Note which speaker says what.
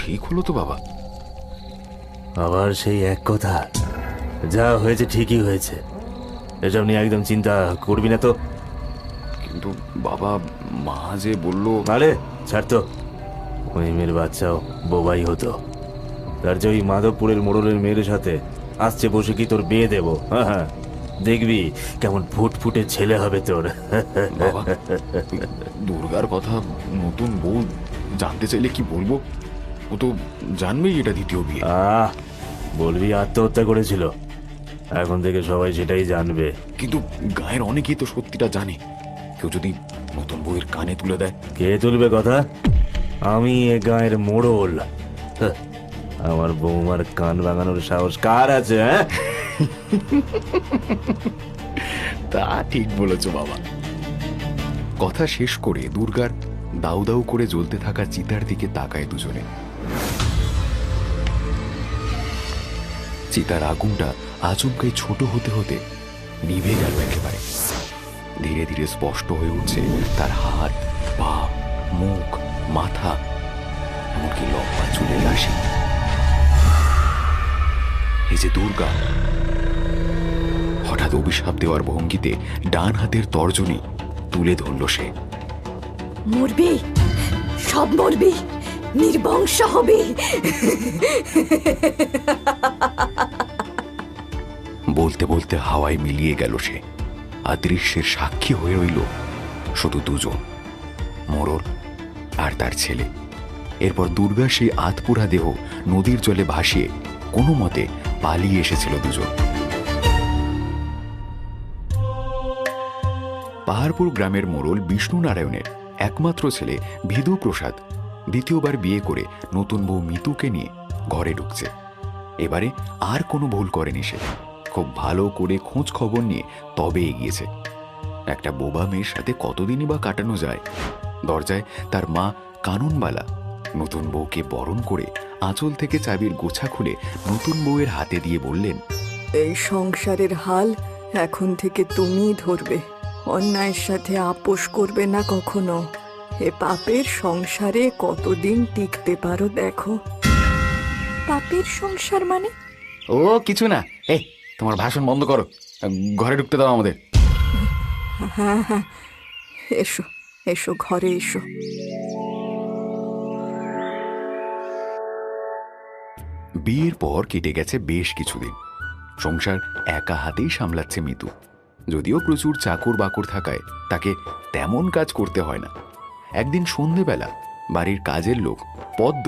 Speaker 1: ঠিক হলো তো বাবা?
Speaker 2: আবার সেই এক কথা, যা হয়েছে ঠিকই হয়েছে, এসব নিয়ে একদম চিন্তা করবি না তো।
Speaker 1: কিন্তু বাবা, মা যে বললো।
Speaker 2: আরে ছাড় তো, ওই মেয়ের বাচ্চাও বোবাই হতো, তার যে ওই মাধবপুরের মোড়লের মেয়ের সাথে আসছে বসে কি তোর বিয়ে দেবো? হ্যাঁ হ্যাঁ, দেখবি কেমন ফুটফুটে ছেলে হবে তোর।
Speaker 1: বাবা, দুর্গার কথা নতুন বউ জানতে চাইলে কি বলবো? ও তো জানবেই এটা দ্বিতীয় বিয়ে।
Speaker 2: বলবি আত্মহত্যা করেছিল, এখন থেকে সবাই সেটাই জানবে।
Speaker 1: কিন্তু গায়ের অনেকেই তো সত্যিটা জানে। কেউ যদি নতুন বউয়ের কানে তুলে দেয়।
Speaker 2: কে তুলবে কথা? আমি এ গায়ের মোড়ল, আমার বৌমার কান ভাঙানোর সাহস কার আছে? হ্যাঁ,
Speaker 1: তা ঠিক বলেছ বাবা। কথা শেষ করে দুর্গার দাউ দাউ করে জ্বলতে থাকা চিতার দিকে তাকায় দুজনে। চিতার আগুনটা আচমকাই ছোট হতে হতে নিভে গেল একেবারে। ধীরে ধীরে স্পষ্ট হয়ে উঠছে তার হাত, পা, মুখ, মাথা, এমনকি লম্বা চুলের রাশি। এই যে দুর্গা, হঠাৎ অভিশাপ দেওয়ার ভঙ্গিতে ডান হাতের তর্জনী তুলে ধরল সে।
Speaker 3: মরবি, সব মরবি, নির্বংশ হবি।
Speaker 1: বলতে বলতে হাওয়ায় মিলিয়ে গেল সে, আর দৃশ্যের সাক্ষী হয়ে রইল শুধু দুজন, মোড়ল আর তার ছেলে। এরপর দুর্গা সেই আধপুরা দেহ নদীর জলে ভাসিয়ে কোনো মতে পালিয়ে এসেছিল দুজন। পাহাড়পুর গ্রামের মোড়ল বিষ্ণু নারায়ণের একমাত্র ছেলে ভিদু প্রসাদ দ্বিতীয়বার বিয়ে করে নতুন বউ মিতুকে নিয়ে ঘরে ঢুকছে। এবারে আর কোনো ভুল করেনি সে, খুব ভালো করে খোঁজ খবর নিয়ে তবে এগিয়েছে। একটা বোবা মেয়ের সাথে কতদিনই বা কাটানো যায়। দরজায় তার মা কাননবালা নতুন বউকে বরণ করে আঁচল থেকে চাবির গোছা খুলে নতুন বউয়ের হাতে দিয়ে বললেন,
Speaker 3: এই সংসারের হাল এখন থেকে তুমিই ধরবে। অন্যায়ের সাথে আপোষ করবে না কখনো। এ পাপের সংসারে কতদিন টিকতে পারো দেখো। পাপের সংসার মানে?
Speaker 1: ও কিছু না, এই তোমার ভাষণ বন্ধ করো, ঘরে ঢুকতে দাও আমাদের।
Speaker 3: হ্যাঁ হ্যাঁ, এসো এসো, ঘরে এসো।
Speaker 1: বিয়ের পর কেটে গেছে বেশ কিছুদিন। সংসার একা হাতেই সামলাচ্ছে মিতু, যদিও প্রচুর চাকর বাকর থাকায় তাকে তেমন কাজ করতে হয় না। একদিন সন্ধেবেলা বাড়ির কাজের লোক পদ্ম